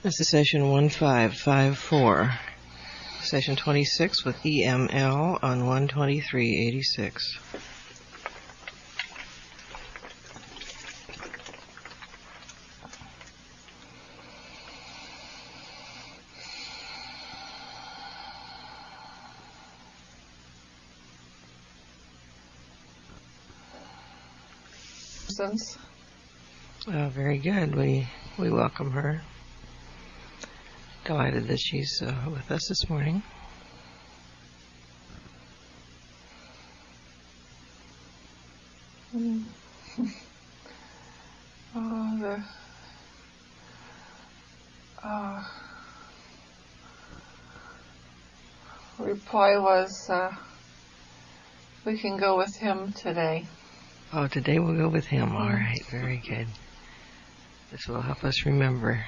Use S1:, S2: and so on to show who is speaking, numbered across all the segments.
S1: This is session 1554, session 26 with EML on 12386. Oh, very good. We welcome her. Delighted that she's with us this morning.
S2: The reply was, we can go with him today.
S1: Oh, today we'll go with him. All right, very good. This will help us remember.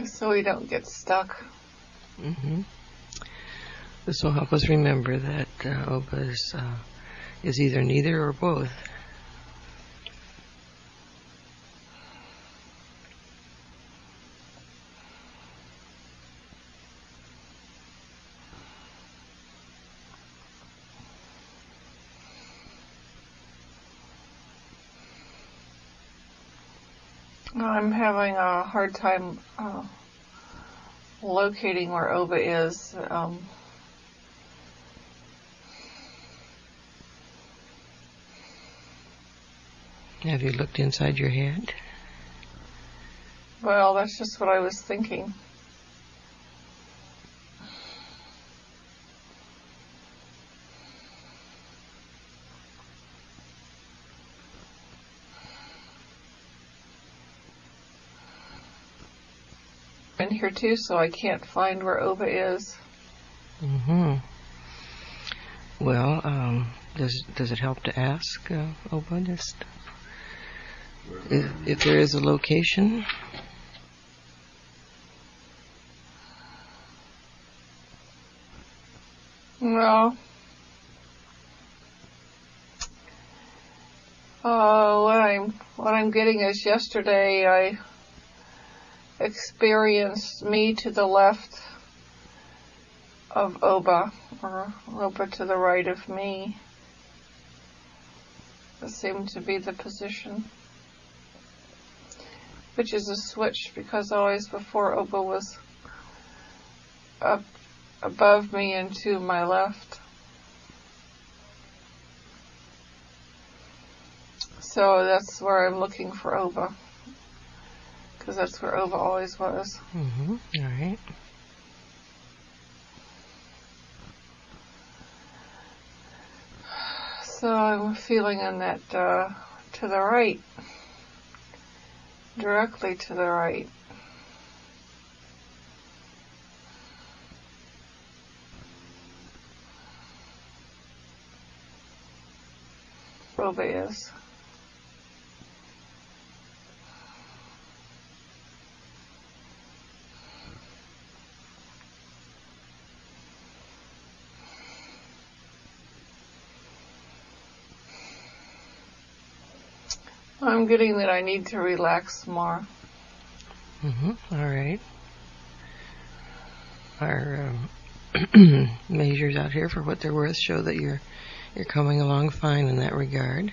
S2: So we don't get stuck.
S1: This will help us remember that Oba is either neither or both.
S2: I'm having a hard time locating where Oba is.
S1: Have you looked inside your head?
S2: Well, that's just what I was thinking. In here too, so I can't find where Oba is.
S1: Well, does it help to ask Oba just if there is a location?
S2: Well, what I'm getting is yesterday I experienced me to the left of Oba, or Oba to the right of me. That seemed to be the position, which is a switch because always before Oba was up above me and to my left. So that's where I'm looking for Oba, because that's where Oba always was.
S1: All right.
S2: So I'm feeling in that to the right, directly to the right. Oba is. I'm getting that I need to relax more.
S1: All right. Our measures out here, for what they're worth, show that you're coming along fine in that regard.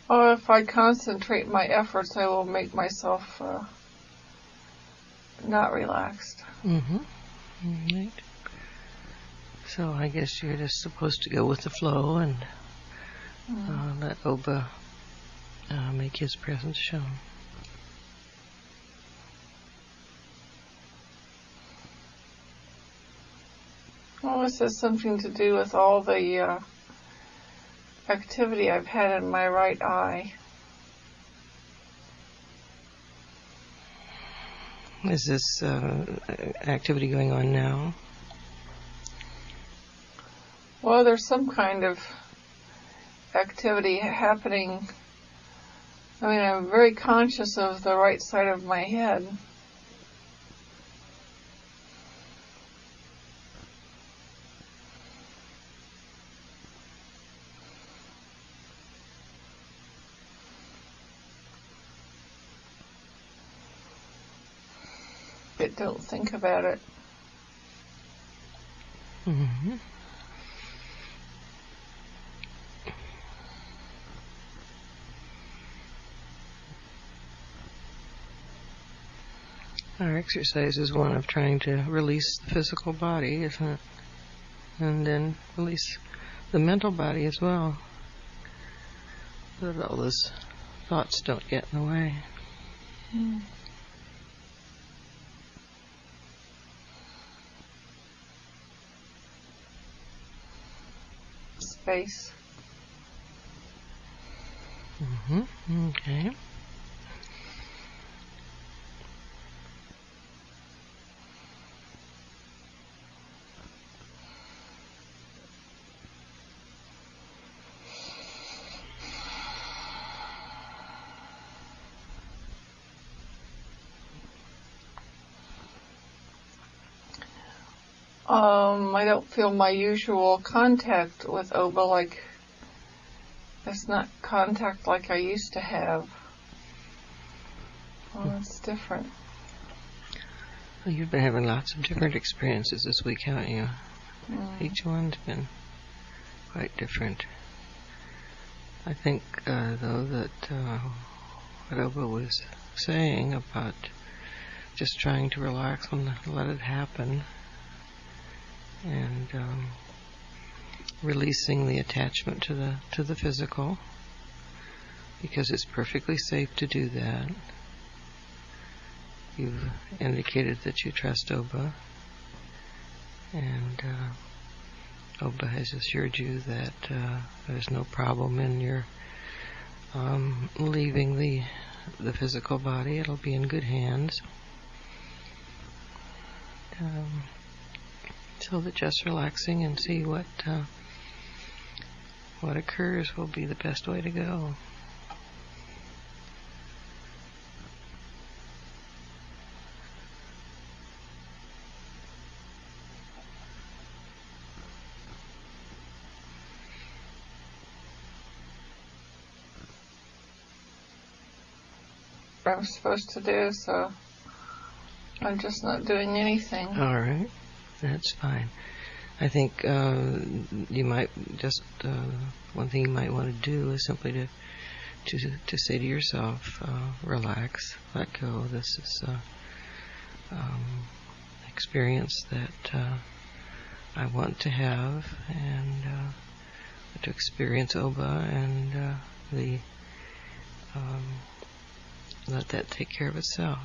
S2: Oh, if I concentrate my efforts, I will make myself not relaxed.
S1: All right. So I guess you're just supposed to go with the flow and let Oba make his presence shown.
S2: Well, this has something to do with all the activity I've had in my right eye.
S1: Is this activity going on now?
S2: Well, there's some kind of activity happening. I mean, I'm very conscious of the right side of my head. But don't think about it.
S1: Mm-hmm. Our exercise is one of trying to release the physical body, isn't it? And then release the mental body as well, so that all those thoughts don't get in the way.
S2: Mm. Space.
S1: Mm-hmm. Okay.
S2: I don't feel my usual contact with Oba, like it's not contact like I used to have. Well, it's different.
S1: Well, you've been having lots of different experiences this week, haven't you? Each one's been quite different. I think, though, that what Oba was saying about just trying to relax and let it happen, and releasing the attachment to the physical, because it's perfectly safe to do that. You've indicated that you trust Oba, and Oba has assured you that there's no problem in your leaving the physical body. It'll be in good hands. So that just relaxing and see what occurs will be the best way to go.
S2: I'm supposed to do, so I'm just not doing anything.
S1: All right, that's fine. I think you might just one thing you might want to do is simply to say to yourself, relax, let go. This is experience that I want to have, and to experience Oba, and let that take care of itself.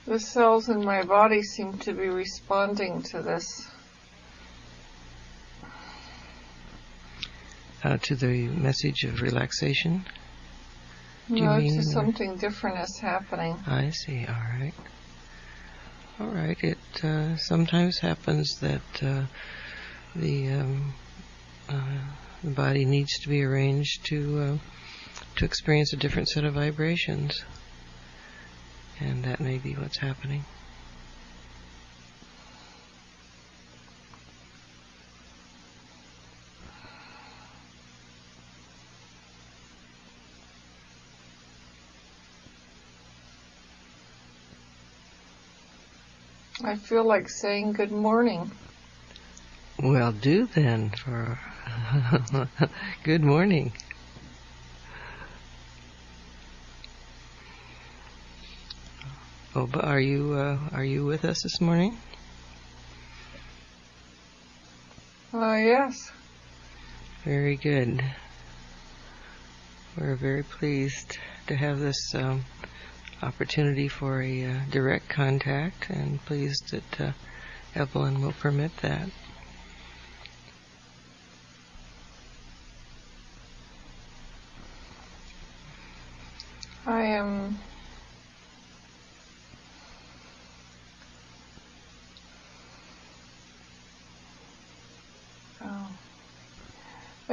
S2: The cells in my body seem to be responding to this.
S1: To the message of relaxation?
S2: No, it's just something different is happening.
S1: I see. All right. All right. It sometimes happens that the body needs to be arranged to experience a different set of vibrations, and that may be what's happening.
S2: I feel like saying good morning.
S1: Well, do then for good morning. Oh, but are you with us this morning?
S2: Yes.
S1: Very good. We're very pleased to have this opportunity for a direct contact, and pleased that Evelyn will permit that.
S2: I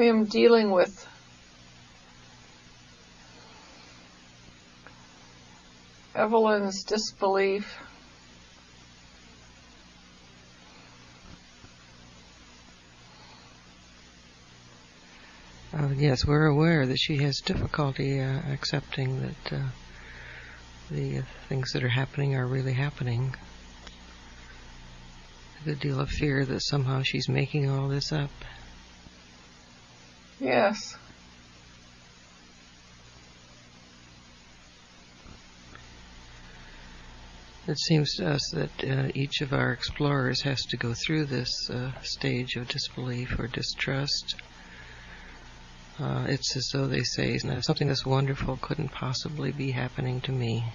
S2: am dealing with Evelyn's disbelief.
S1: Yes, we're aware that she has difficulty accepting that the things that are happening are really happening. A good deal of fear that somehow she's making all this up.
S2: Yes.
S1: It seems to us that each of our explorers has to go through this stage of disbelief or distrust. It's as though they say, something this wonderful couldn't possibly be happening to me.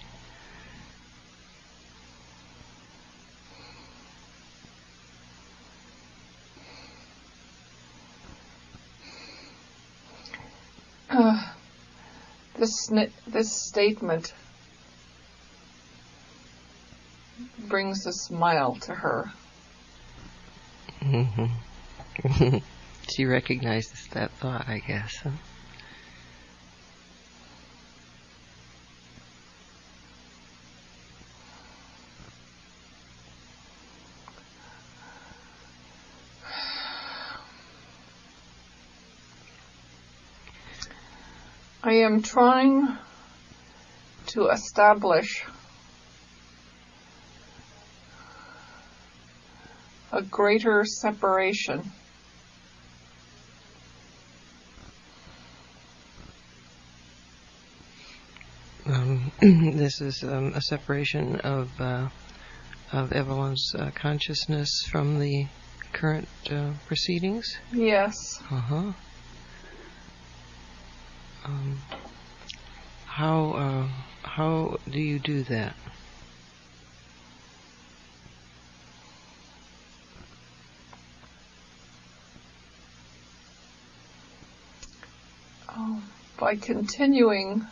S2: This statement brings a smile to her.
S1: Mm-hmm. She recognizes that thought, I guess. Huh?
S2: I am trying to establish a greater separation.
S1: This is a separation of Evelyn's consciousness from the current proceedings?
S2: Yes.
S1: Uh-huh. How do you do that?
S2: By continuing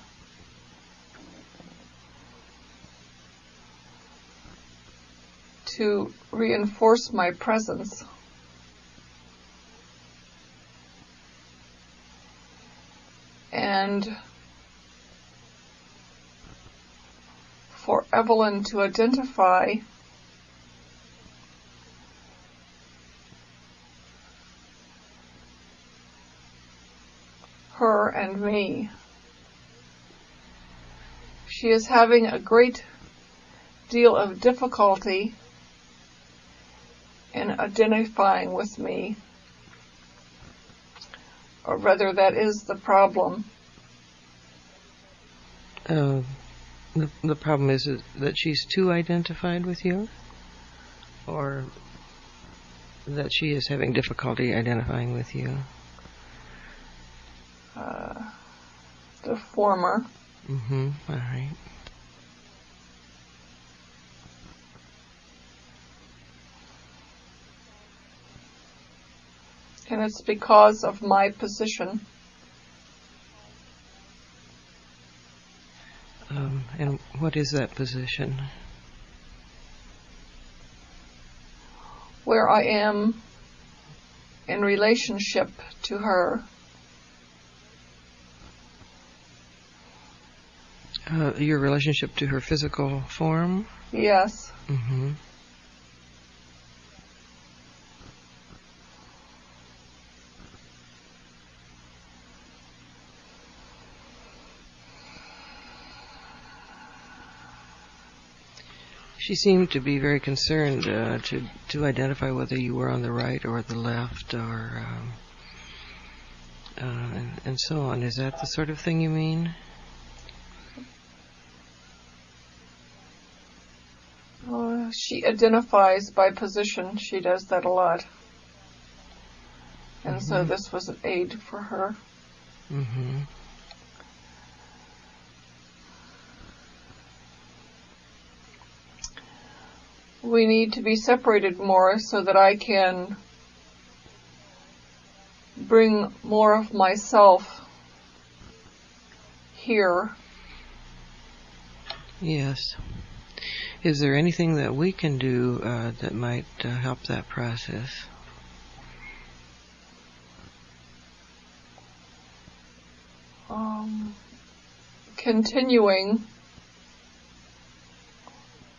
S2: to reinforce my presence. And for Evelyn to identify her and me. She is having a great deal of difficulty in identifying with me, or rather that is the problem.
S1: The problem is that she's too identified with you, or that she is having difficulty identifying with you?
S2: The former.
S1: Mm-hmm. All right.
S2: And it's because of my position.
S1: What is that position?
S2: Where I am in relationship to her.
S1: Your relationship to her physical form?
S2: Yes.
S1: Mm-hmm. She seemed to be very concerned to identify whether you were on the right or the left, or and so on. Is that the sort of thing you mean?
S2: She identifies by position. She does that a lot. And so this was an aid for her.
S1: Mm-hmm.
S2: We need to be separated more so that I can bring more of myself here.
S1: Yes. Is there anything that we can do that might help that process?
S2: Continuing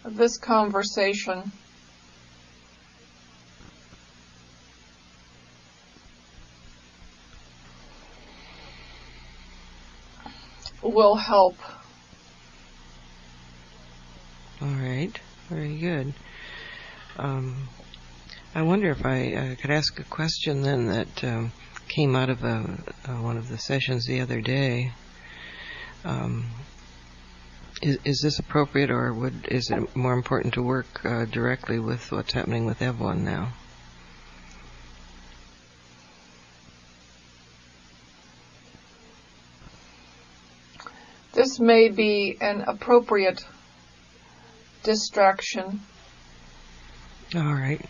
S2: this conversation will help.
S1: All right. Very good. I wonder if I could ask a question then that came out of one of the sessions the other day. Is this appropriate, or is it more important to work directly with what's happening with Evelyn now?
S2: This may be an appropriate distraction.
S1: All right.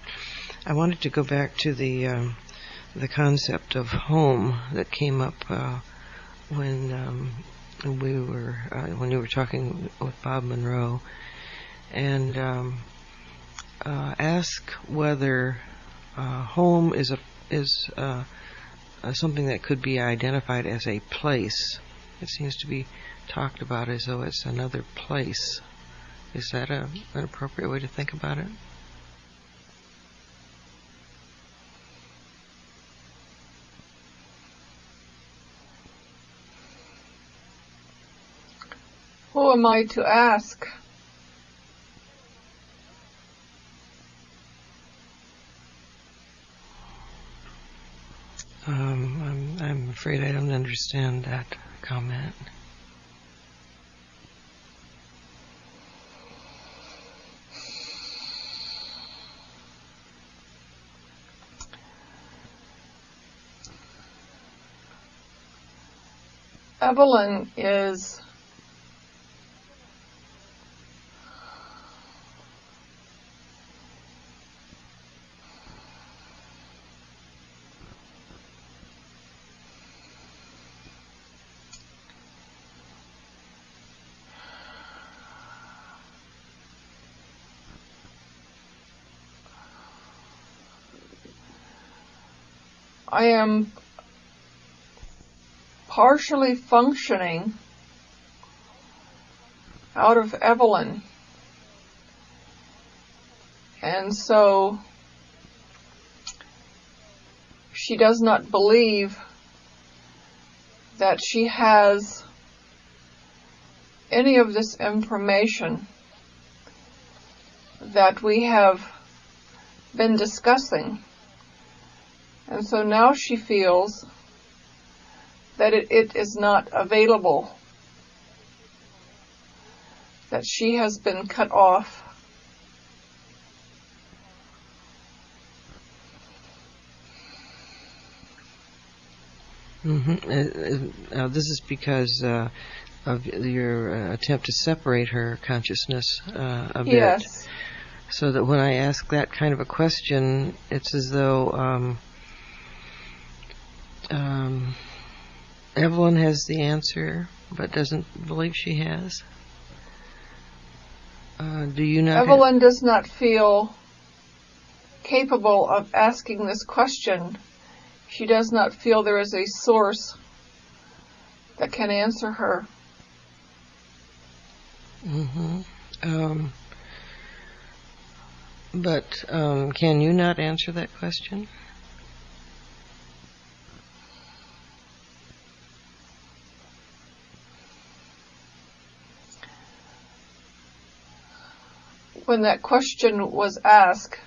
S1: I wanted to go back to the concept of home that came up when you were talking with Bob Monroe, and ask whether home is something that could be identified as a place. It seems to be talked about as though it's another place. Is that an appropriate way to think about it?
S2: Who am I to ask?
S1: I'm afraid I don't understand that comment.
S2: Evelyn is I am partially functioning out of Evelyn. And so she does not believe that she has any of this information that we have been discussing. And so now she feels that it is not available, that she has been cut off.
S1: Mm-hmm. This is because of your attempt to separate her consciousness a bit.
S2: Yes.
S1: So that when I ask that kind of a question, it's as though Evelyn has the answer, but doesn't believe she has. Do you not?
S2: Evelyn does not feel capable of asking this question. She does not feel there is a source that can answer her.
S1: But can you not answer that question?
S2: When that question was asked,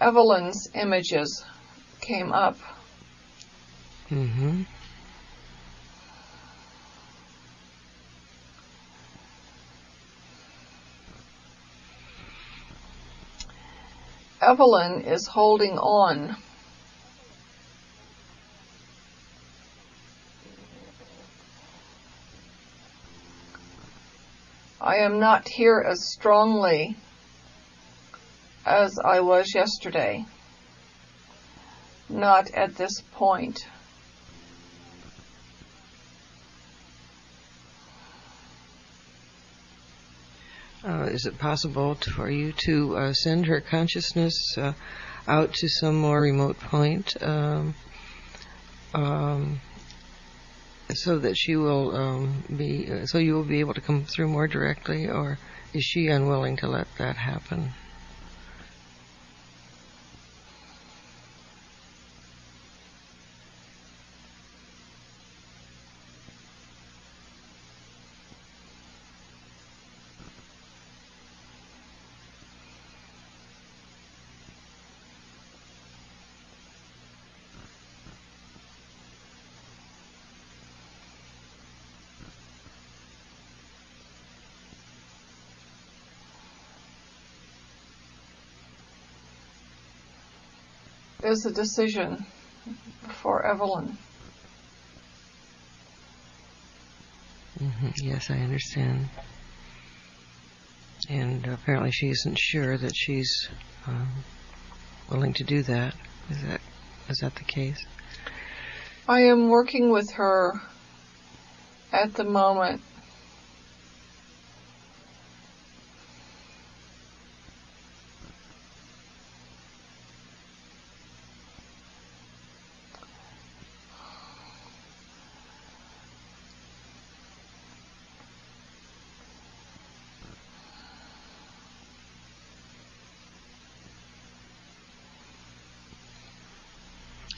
S2: Evelyn's images came up. Evelyn is holding on. I am not here as strongly as I was yesterday. Not at this point.
S1: Is it possible for you to send her consciousness out to some more remote point so that she will so you will be able to come through more directly, or is she unwilling to let that happen?
S2: Is a decision for Evelyn.
S1: Yes, I understand. And apparently she isn't sure that she's willing to do that. Is that the case?
S2: I am working with her at the moment.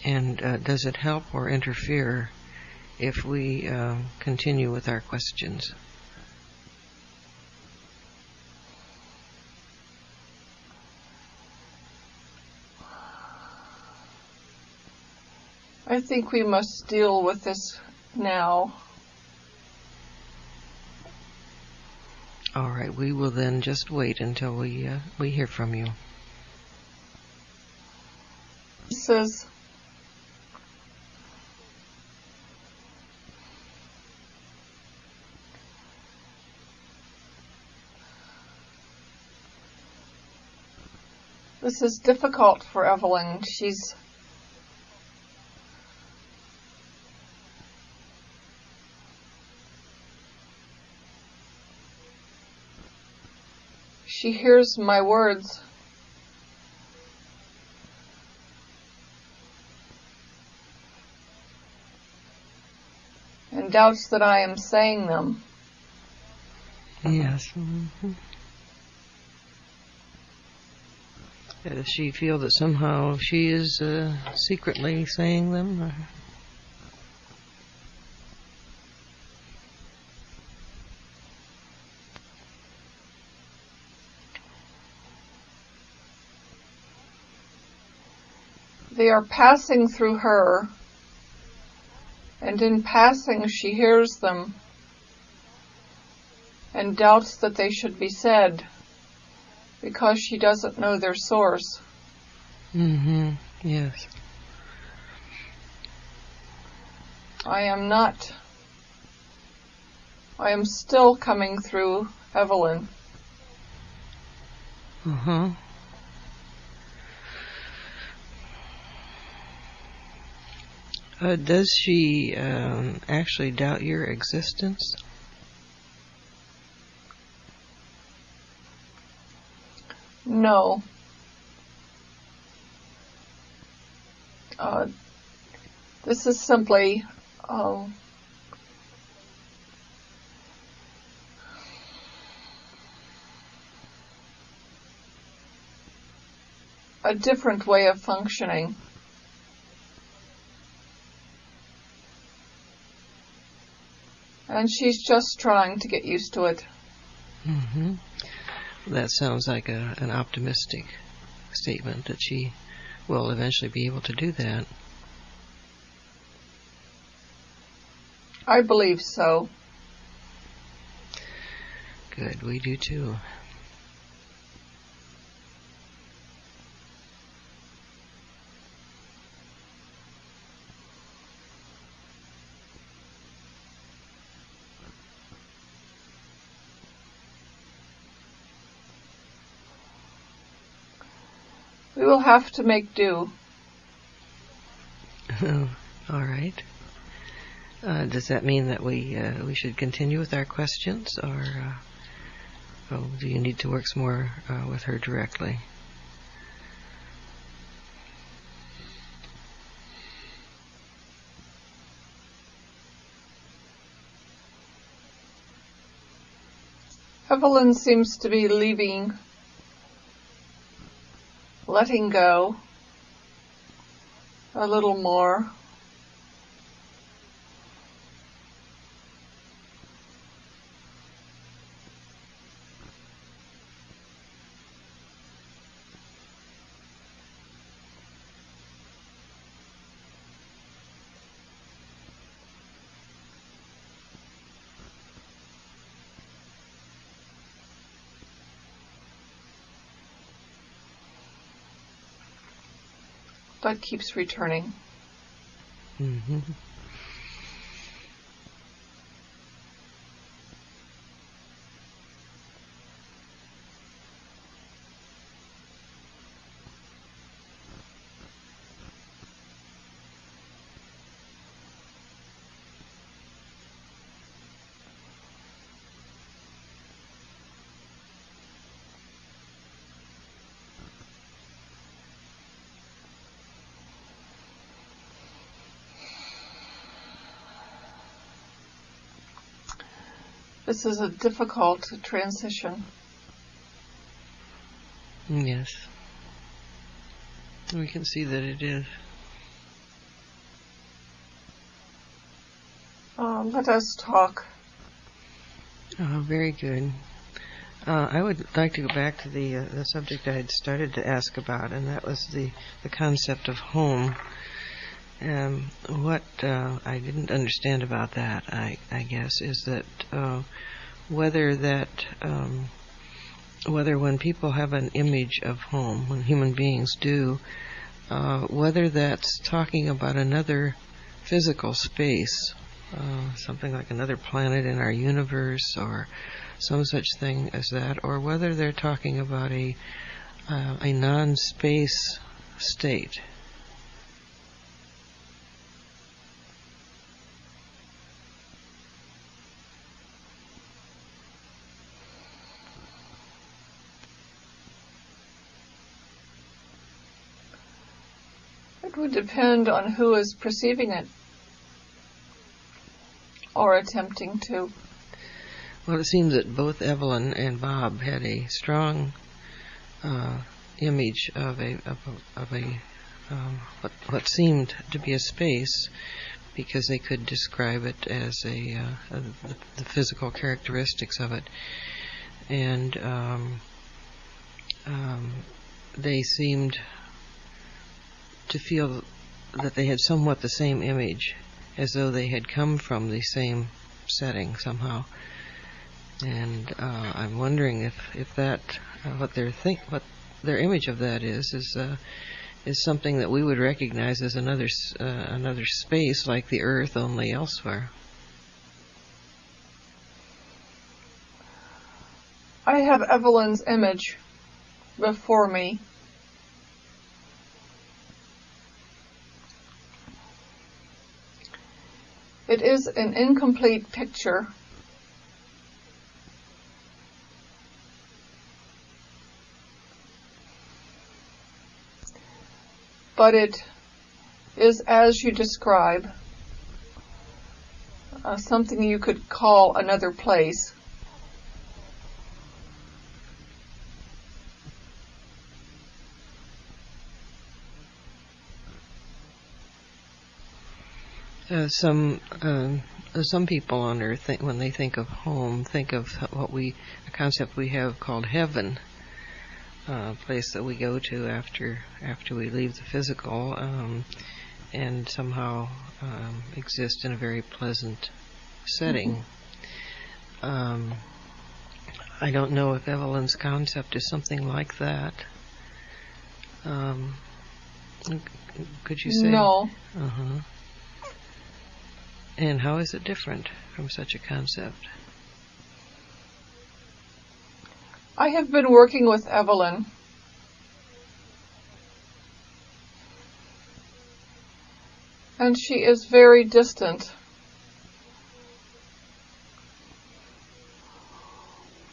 S1: And does it help or interfere if we continue with our questions?
S2: I think we must deal with this now.
S1: All right, we will then just wait until we hear from you.
S2: He says, this is difficult for Evelyn. She hears my words and doubts that I am saying them.
S1: Yes. Does she feel that somehow she is secretly saying them?
S2: They are passing through her, and in passing she hears them and doubts that they should be said because she doesn't know their source.
S1: Yes.
S2: I am still coming through Evelyn.
S1: Does she actually doubt your existence?
S2: No. This is simply a different way of functioning. And she's just trying to get used to it.
S1: Mm-hmm. That sounds like an optimistic statement, that she will eventually be able to do that.
S2: I believe so.
S1: Good, we do too.
S2: We will have to make do.
S1: Oh, all right. Does that mean that we should continue with our questions, or do you need to work some more with her directly?
S2: Evelyn seems to be letting go a little more. But keeps returning.
S1: Mm-hmm.
S2: This is a difficult transition.
S1: Yes. We can see that it is.
S2: Let us talk.
S1: Oh, very good. I would like to go back to the subject I had started to ask about, and that was the concept of home. What I didn't understand about that, I guess, is that whether when people have an image of home, when human beings do, whether that's talking about another physical space, something like another planet in our universe, or some such thing as that, or whether they're talking about a non-space state.
S2: It would depend on who is perceiving it or attempting to.
S1: Well, it seems that both Evelyn and Bob had a strong image of what seemed to be a space, because they could describe it as the physical characteristics of it, and they seemed to feel that they had somewhat the same image, as though they had come from the same setting somehow. And I'm wondering if that what their image of that is something that we would recognize as another space, like the Earth, only elsewhere.
S2: I have Evelyn's image before me. It is an incomplete picture. but it is as you describe, something you could call another place.
S1: Some people on Earth, when they think of home, think of a concept we have called heaven, a place that we go to after we leave the physical, and somehow exist in a very pleasant setting. I don't know if Evelyn's concept is something like that. Could you say?
S2: No.
S1: Uh-huh. And how is it different from such a concept?
S2: I have been working with Evelyn. And she is very distant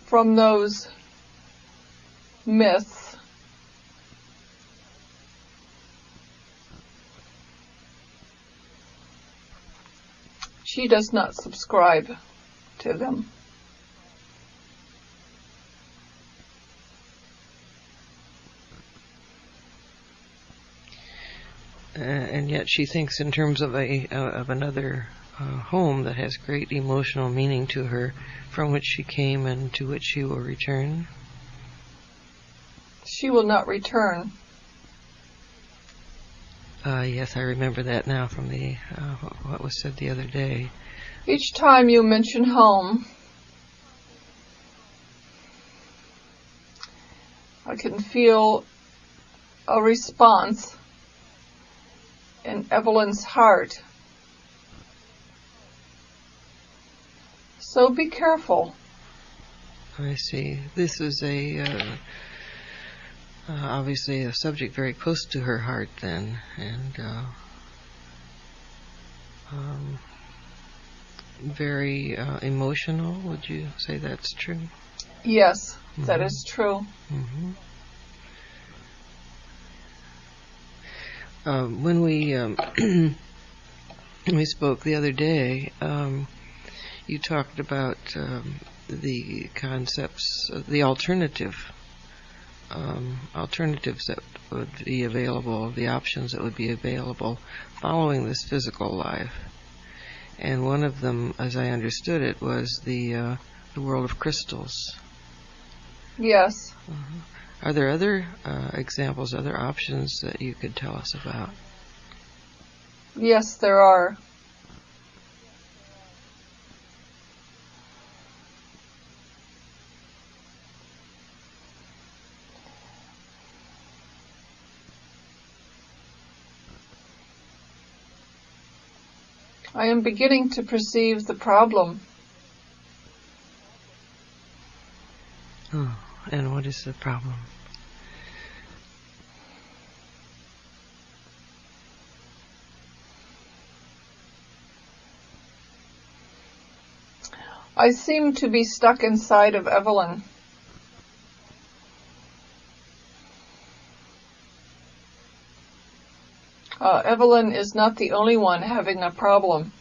S2: from those myths. She does not subscribe to them.
S1: And yet she thinks in terms of another home that has great emotional meaning to her, from which she came and to which she will return.
S2: She will not return.
S1: Yes, I remember that now from what was said the other day.
S2: Each time you mention home, I can feel a response in Evelyn's heart. So be careful.
S1: I see. This is obviously a subject very close to her heart then, and very emotional. Would you say that's true?
S2: Yes, that is true.
S1: Mm-hmm. When we spoke the other day, you talked about the concepts, the alternatives that would be available, the options that would be available following this physical life. And one of them, as I understood it, was the world of crystals.
S2: Yes.
S1: Uh-huh. Are there other examples, other options that you could tell us about?
S2: Yes, there are. I am beginning to perceive the problem.
S1: Oh, and what is the problem?
S2: I seem to be stuck inside of Evelyn. Evelyn is not the only one having a problem.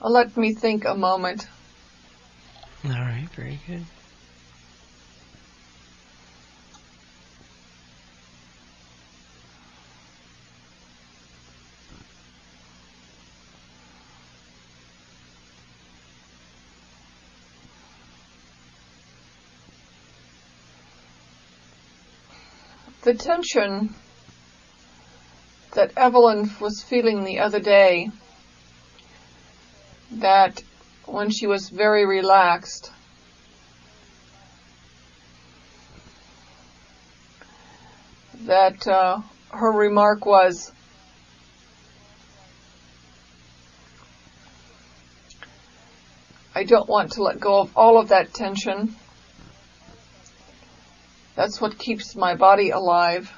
S2: Let me think a moment.
S1: All right, very good.
S2: The tension that Evelyn was feeling the other day, that when she was very relaxed, that her remark was, I don't want to let go of all of that tension. That's what keeps my body alive.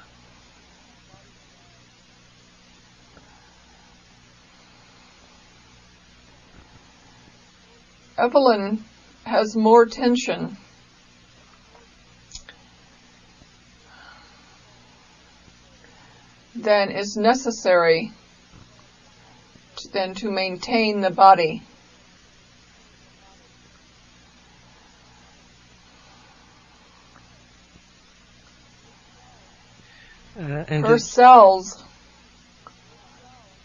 S2: Evelyn has more tension than is necessary to maintain the body. Her cells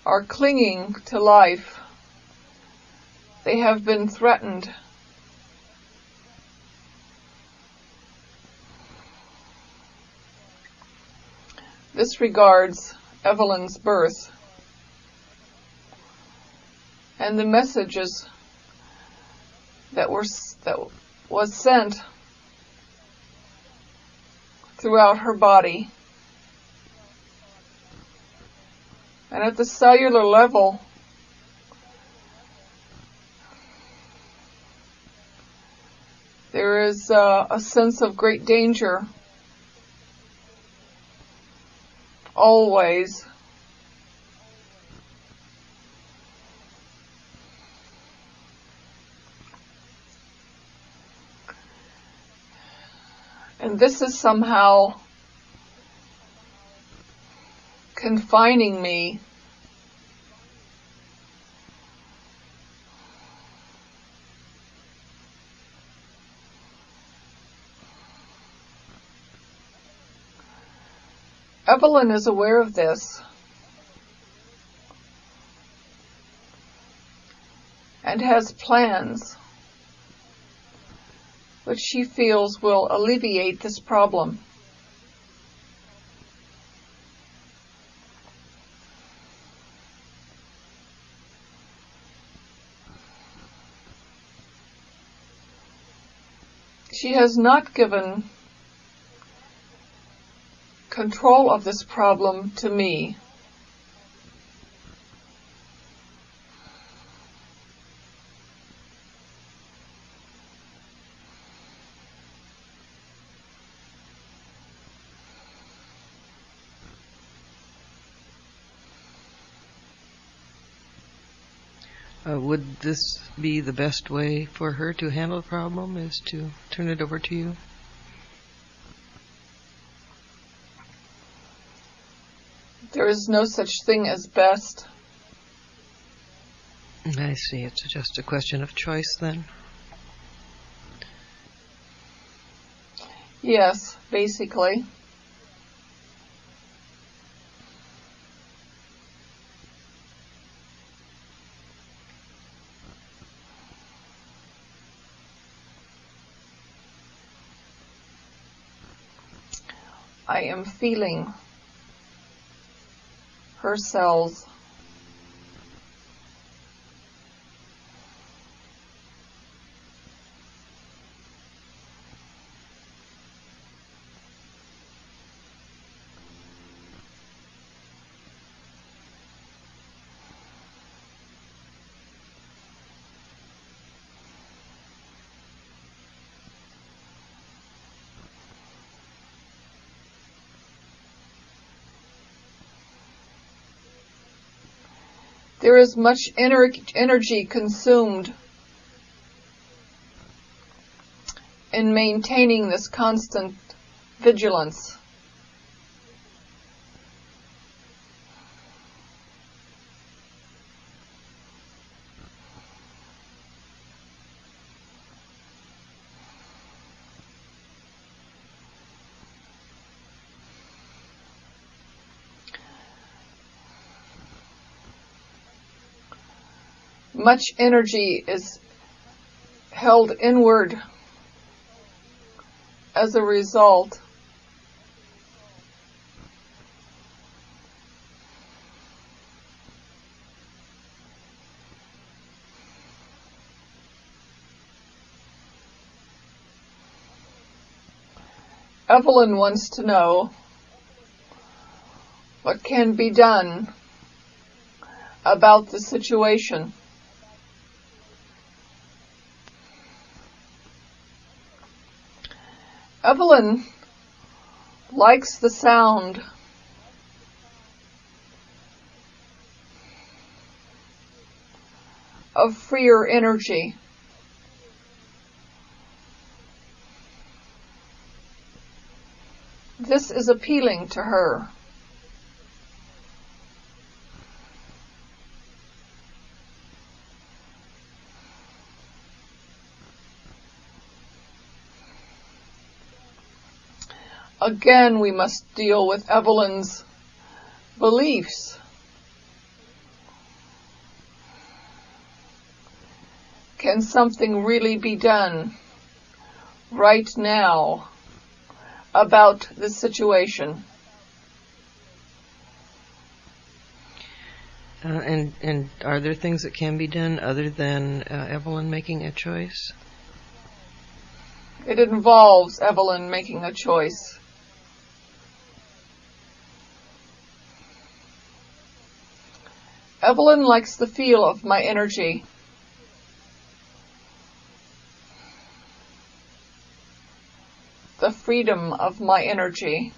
S2: are clinging to life. They have been threatened. This regards Evelyn's birth and the messages that was sent throughout her body. And at the cellular level, there is a sense of great danger, always. And this is somehow confining me. Evelyn is aware of this and has plans which she feels will alleviate this problem. She has not given control of this problem to me.
S1: Would this be the best way for her to handle the problem, is to turn it over to you?
S2: There is no such thing as best.
S1: I see. It's just a question of choice then.
S2: Yes, basically. I am feeling her cells. There is much energy consumed in maintaining this constant vigilance. Much energy is held inward as a result. Evelyn wants to know what can be done about the situation. Evelyn likes the sound of freer energy. This is appealing to her. Again, we must deal with Evelyn's beliefs. Can something really be done right now about this situation?
S1: And are there things that can be done other than Evelyn making a choice?
S2: It involves Evelyn making a choice. Evelyn likes the feel of my energy. The freedom of my energy.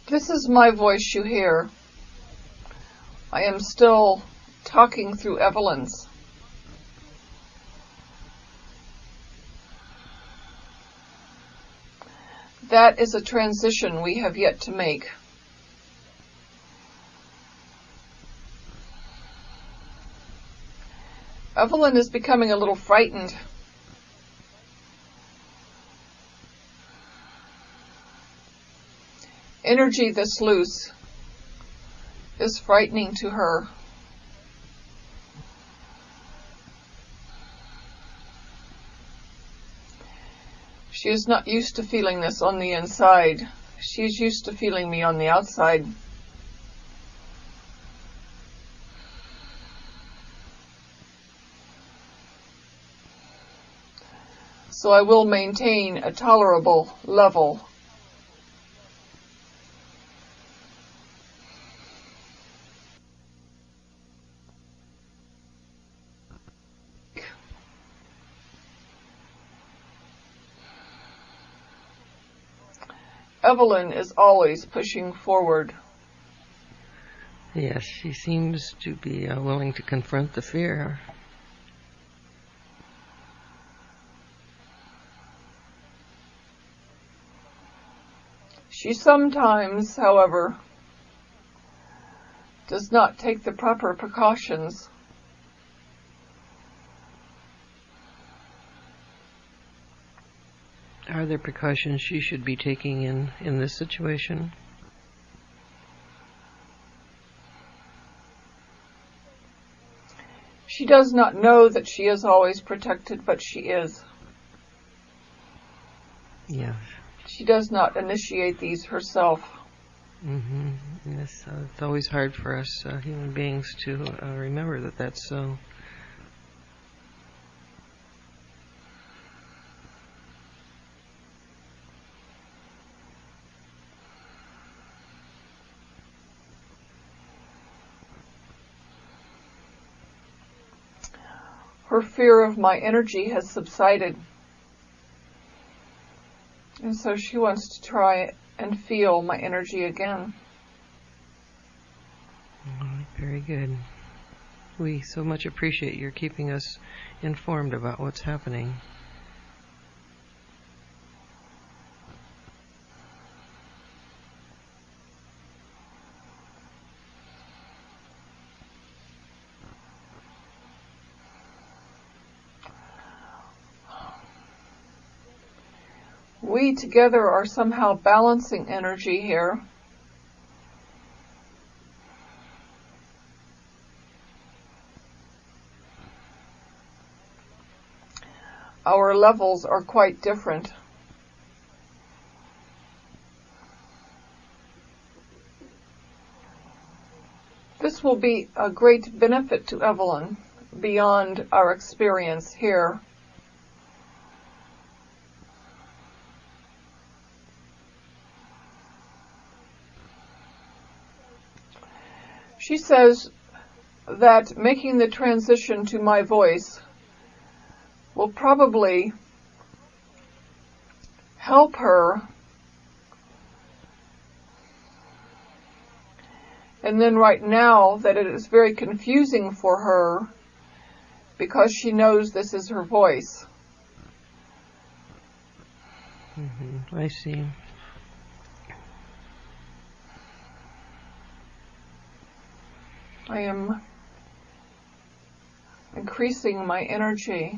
S2: This is my voice you hear. I am still talking through Evelyn's. That is a transition we have yet to make. Evelyn is becoming a little frightened. Energy this loose is frightening to her. She is not used to feeling this on the inside. She is used to feeling me on the outside. So I will maintain a tolerable level. Evelyn is always pushing forward.
S1: Yes, she seems to be willing to confront the fear.
S2: She sometimes, however, does not take the proper precautions.
S1: Are there precautions she should be taking in this situation?
S2: She does not know that she is always protected, but she is.
S1: Yes.
S2: She does not initiate these herself.
S1: Mm-hmm. Yes, it's always hard for us human beings to remember that that's so.
S2: Her fear of my energy has subsided. And so she wants to try and feel my energy again.
S1: Very good. We so much appreciate your keeping us informed about what's happening.
S2: We together are somehow balancing energy here. our levels are quite different. This will be a great benefit to Evelyn beyond our experience here. She says that making the transition to my voice will probably help her, and then right now that it is very confusing for her because she knows this is her voice.
S1: I see.
S2: I am increasing my energy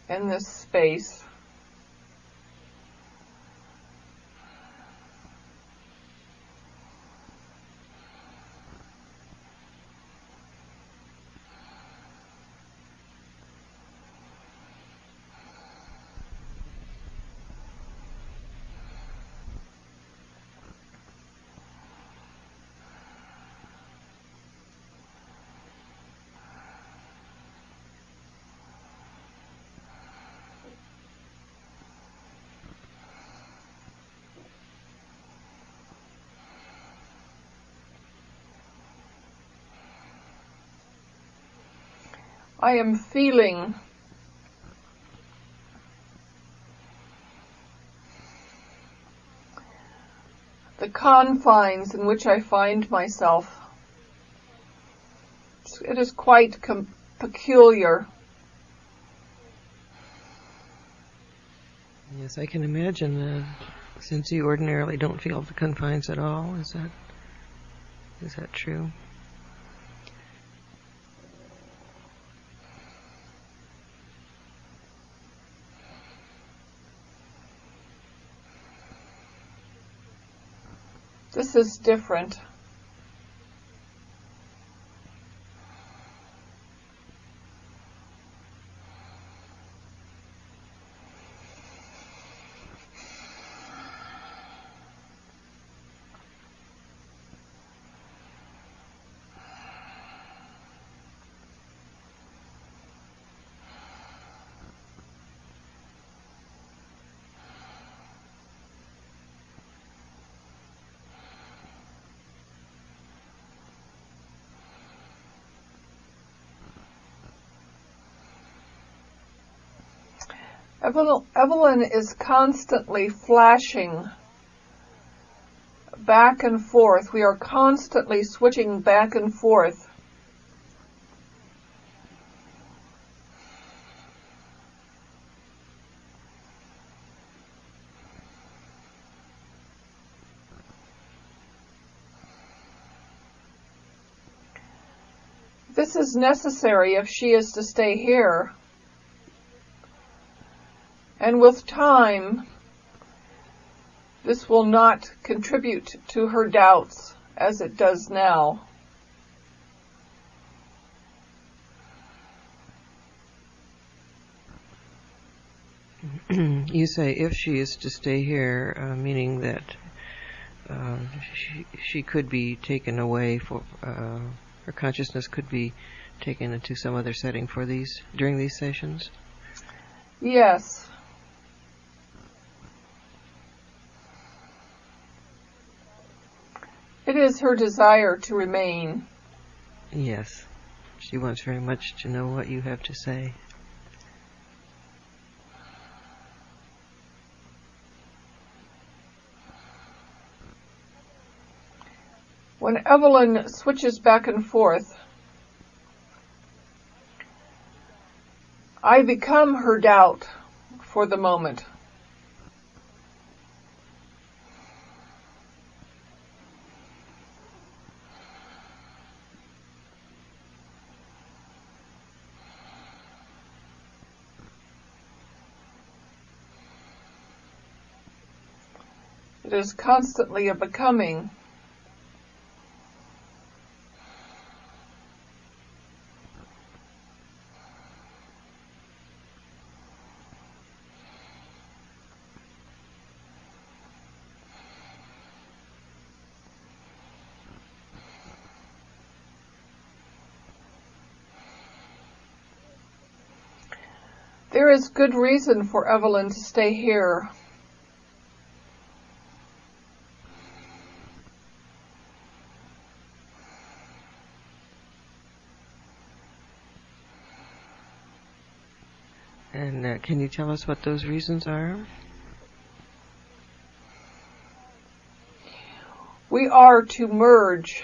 S2: in this space. I am feeling the confines in which I find myself. It is quite peculiar.
S1: Yes, I can imagine since you ordinarily don't feel the confines at all. Is that true?
S2: This is different. Evelyn is constantly flashing back and forth. We are constantly switching back and forth. This is necessary if she is to stay here. And with time, this will not contribute to her doubts as it does now.
S1: You say if she is to stay here, meaning that she could be taken away for her consciousness could be taken into some other setting for during these sessions?
S2: Yes. It is her desire to remain.
S1: Yes. She wants very much to know what you have to say.
S2: When Evelyn switches back and forth, I become her doubt for the moment. It is constantly a becoming. There is good reason for Evelyn to stay here.
S1: And can you tell us what those reasons are?
S2: We are to merge.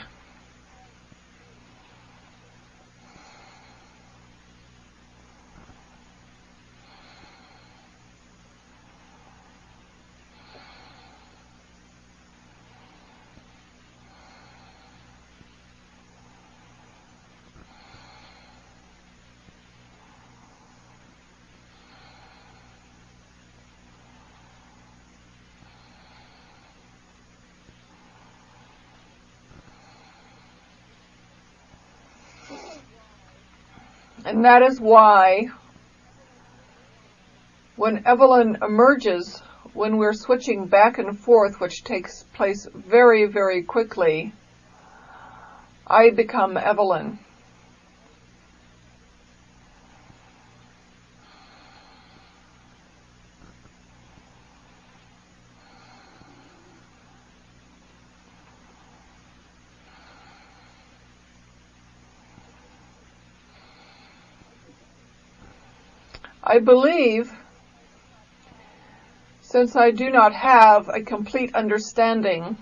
S2: And that is why when Evelyn emerges, when we're switching back and forth, which takes place very, very quickly, I become Evelyn. I believe, since I do not have a complete understanding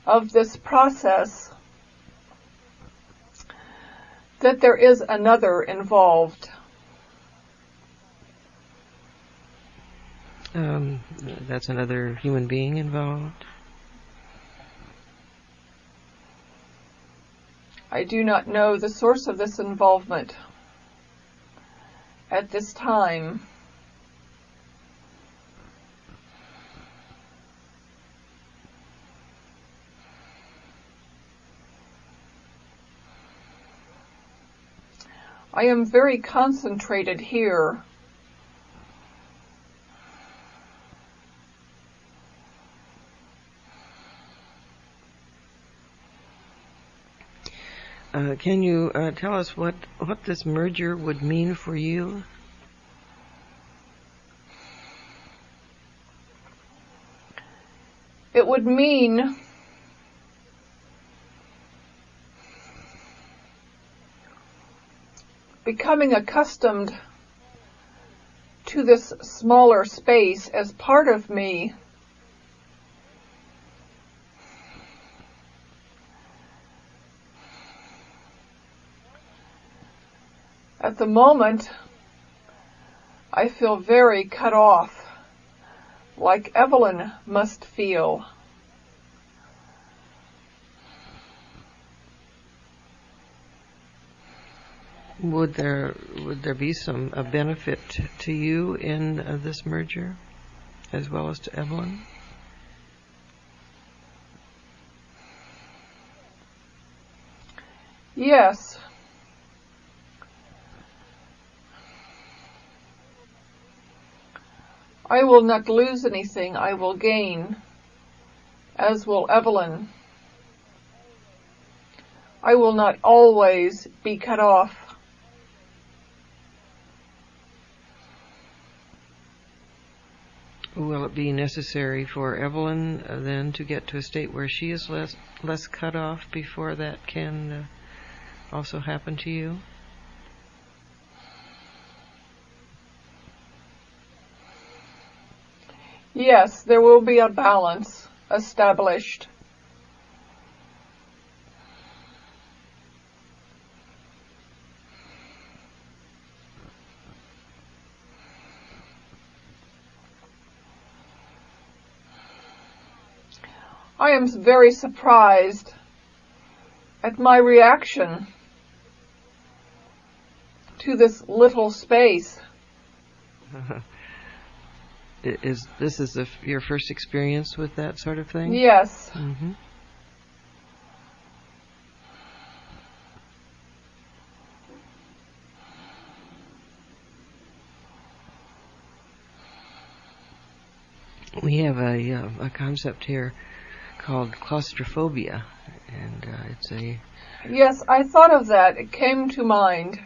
S2: of this process, that there is another involved.
S1: That's another human being involved?
S2: I do not know the source of this involvement at this time. I am very concentrated here.
S1: Can you tell us what this merger would mean for you?
S2: It would mean becoming accustomed to this smaller space as part of me. At the moment, I feel very cut off, like Evelyn must feel.
S1: Would there be a benefit to you in this merger, as well as to Evelyn?
S2: Yes. I will not lose anything, I will gain, as will Evelyn. I will not always be cut off.
S1: Will it be necessary for Evelyn then to get to a state where she is less cut off before that can also happen to you?
S2: Yes, there will be a balance established. I am very surprised at my reaction to this little space.
S1: Is this your first experience with that sort of thing?
S2: Yes.
S1: Mm-hmm. We have a concept here called claustrophobia, and it's a...
S2: Yes, I thought of that. It came to mind.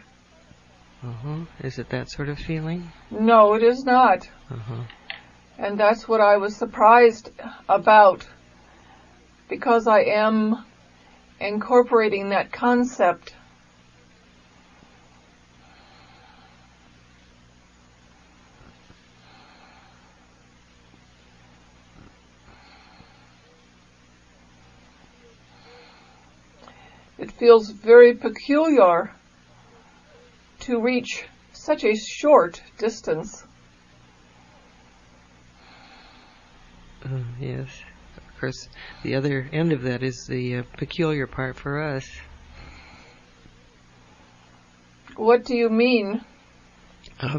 S1: Is it that sort of feeling?
S2: No, it is not. And that's what I was surprised about, because I am incorporating that concept. It feels very peculiar to reach such a short distance.
S1: Yes. Of course, the other end of that is the peculiar part for us.
S2: What do you mean?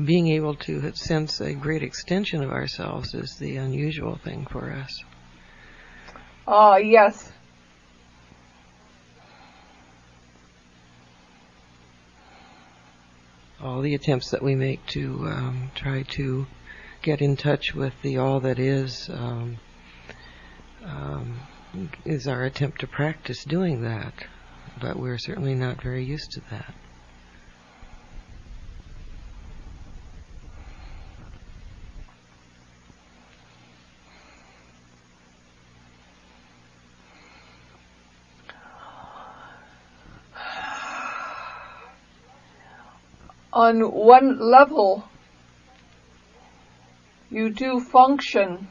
S1: Being able to sense a great extension of ourselves is the unusual thing for us.
S2: Yes.
S1: All the attempts that we make to try to get in touch with the all that is our attempt to practice doing that, but we're certainly not very used to that.
S2: On one level, you do function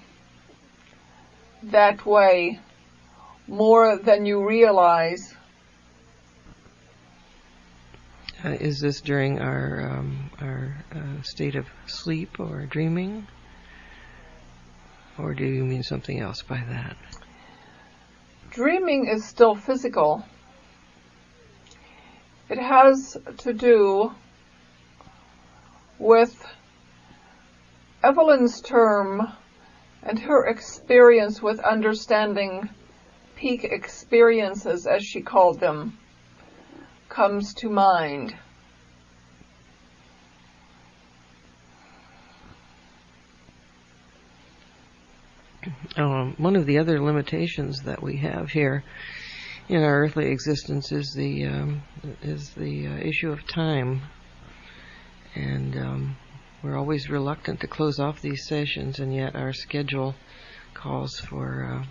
S2: that way more than you realize.
S1: Is this during our state of sleep or dreaming? Or do you mean something else by that?
S2: Dreaming is still physical. It has to do with Evelyn's term and her experience with understanding peak experiences, as she called them, comes to mind.
S1: One of the other limitations that we have here in our earthly existence is the issue of time, and we're always reluctant to close off these sessions, and yet our schedule calls for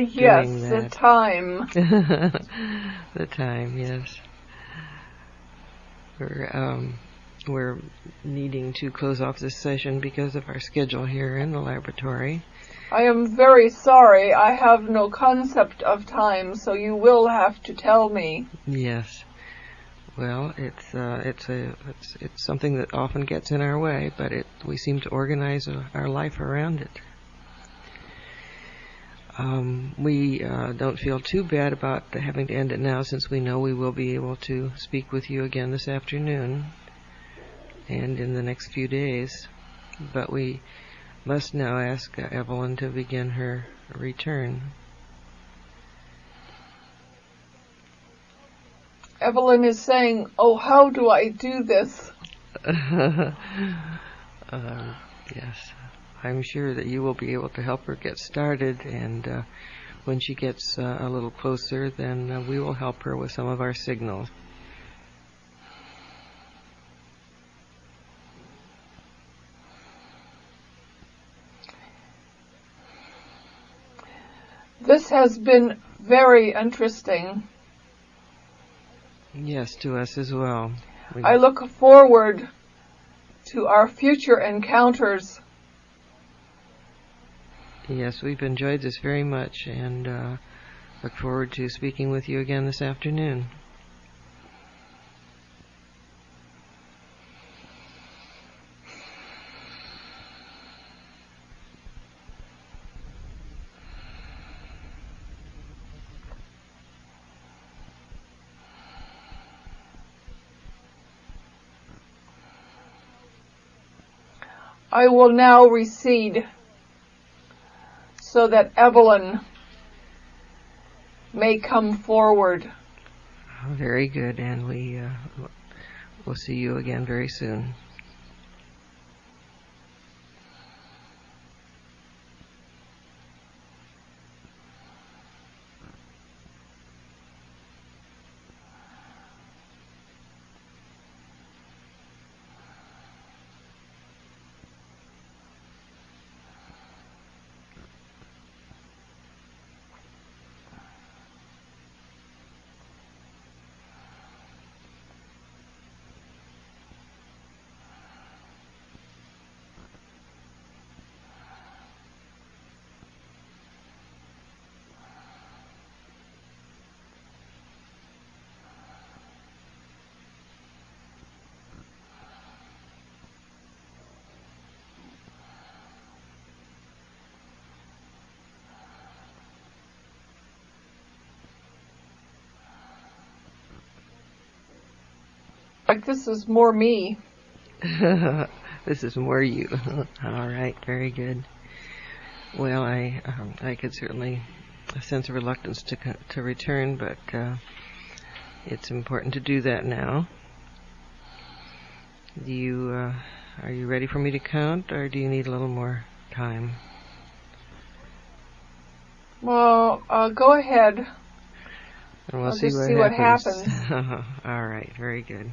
S2: yes,
S1: doing
S2: the
S1: that.
S2: time.
S1: The time, yes. We're needing to close off this session because of our schedule here in the laboratory.
S2: I am very sorry. I have no concept of time, so you will have to tell me.
S1: Yes. Well, it's something that often gets in our way, but we seem to organize our life around it. We don't feel too bad about having to end it now, since we know we will be able to speak with you again this afternoon and in the next few days. But we must now ask Evelyn to begin her return.
S2: Evelyn is saying, "Oh, how do I do this?"
S1: Yes, I'm sure that you will be able to help her get started, and when she gets a little closer, then we will help her with some of our signals.
S2: This has been very interesting.
S1: Yes, to us as well.
S2: I look forward to our future encounters.
S1: Yes, we've enjoyed this very much, and look forward to speaking with you again this afternoon.
S2: I will now recede so that Evelyn may come forward.
S1: Very good, and we'll see you again very soon.
S2: like this is more me.
S1: This is more you. All right, very good. Well, I could certainly sense a reluctance to return, but it's important to do that now. Are you ready for me to count, or do you need a little more time?
S2: Well, go ahead.
S1: And we'll
S2: I'll
S1: see
S2: just
S1: what
S2: see what
S1: happens.
S2: happens.
S1: All right, very good.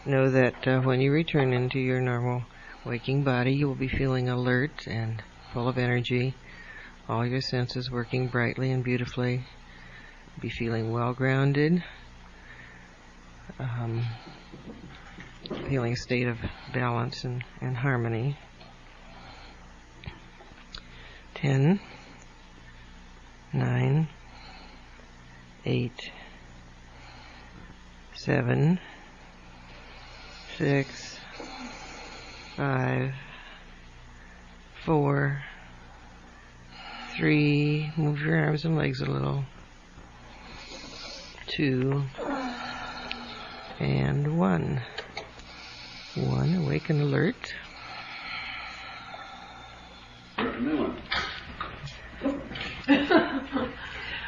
S1: Know that when you return into your normal waking body, you will be feeling alert and full of energy, all your senses working brightly and beautifully. Be feeling well grounded, feeling a state of balance and harmony. 10, 9, 8, 7, 6, 5, 4, 3, move your arms and legs a little, 2, and 1. 1, awake and alert.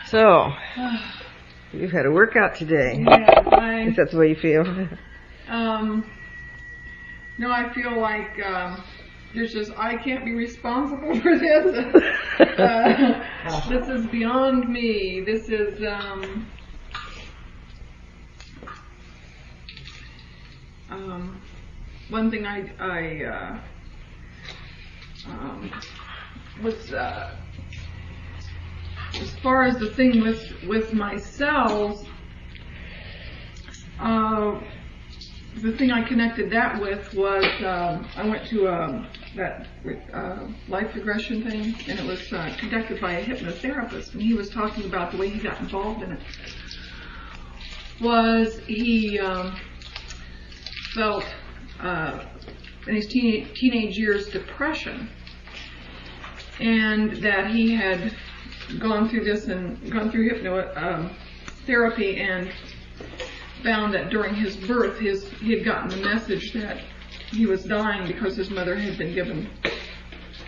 S1: So, you've had a workout today.
S2: Yeah,
S1: If that's the way you feel.
S2: No, I feel like I can't be responsible for this. This is beyond me. This is one thing I was as far as the thing with my cells. The thing I connected that with was I went to that life regression thing, and it was conducted by a hypnotherapist, and he was talking about the way he got involved in it. Was he felt in his teenage years depression, and that he had gone through this and gone through hypnotherapy and found that during his birth he had gotten the message that he was dying because his mother had been given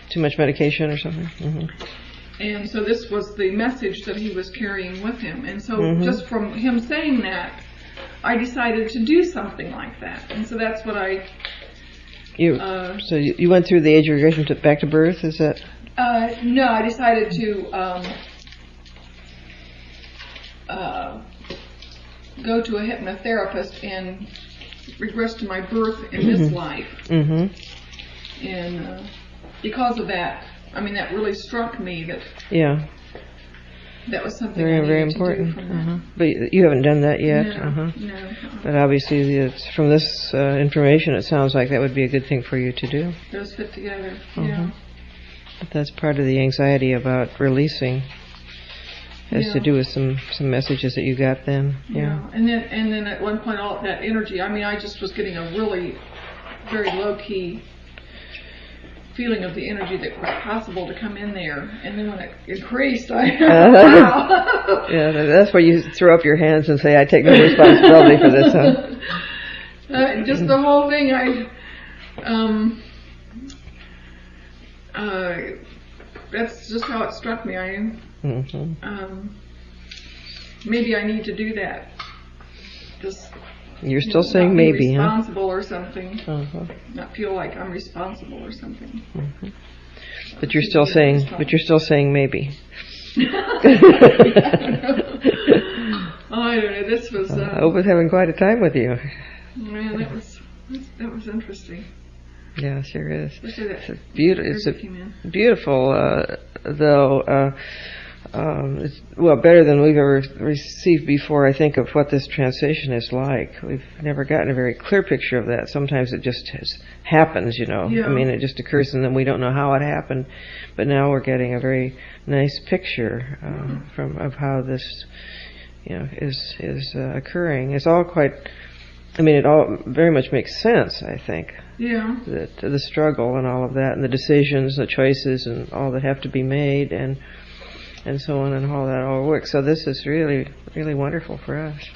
S1: too much medication or something. Mm-hmm.
S2: And so this was the message that he was carrying with him. And so just from him saying that, I decided to do something like that. And so that's what
S1: So you went through the age of regression back to birth, is that?
S2: No, I decided to go to a hypnotherapist and regress to my birth in this life. Mm-hmm. And because of that, I mean, that really struck me that that was something
S1: very important.
S2: To do from that.
S1: But you haven't done that yet.
S2: No.
S1: But obviously, from this information, it sounds like that would be a good thing for you to do.
S2: Those fit together. Yeah.
S1: But that's part of the anxiety about releasing. Has to do with some messages that you got then. Yeah.
S2: And then at one point, all that energy. I mean, I just was getting a really very low key feeling of the energy that was possible to come in there, and then when it increased, wow.
S1: Yeah, that's where you throw up your hands and say, "I take no responsibility for this." Huh?
S2: Just the whole thing. That's just how it struck me. Maybe I need to do that. Just
S1: you're still saying maybe,
S2: responsible or something. Not feel like I'm responsible or something.
S1: But you're still saying. But you're still saying maybe.
S2: I don't know. This was.
S1: I was having quite a time with you.
S2: Man, that was interesting.
S1: Yeah, sure is.
S2: It's
S1: beautiful, though. It's, better than we've ever received before, I think, of what this transition is like. We've never gotten a very clear picture of that. Sometimes it just happens, Yeah. I mean, it just occurs and then we don't know how it happened. But now we're getting a very nice picture of how this, is occurring. It's all quite. I mean, it all very much makes sense, I think.
S2: Yeah.
S1: The struggle and all of that, and the decisions, the choices, and all that have to be made, and so on, and how that all works. So this is really, really wonderful for us.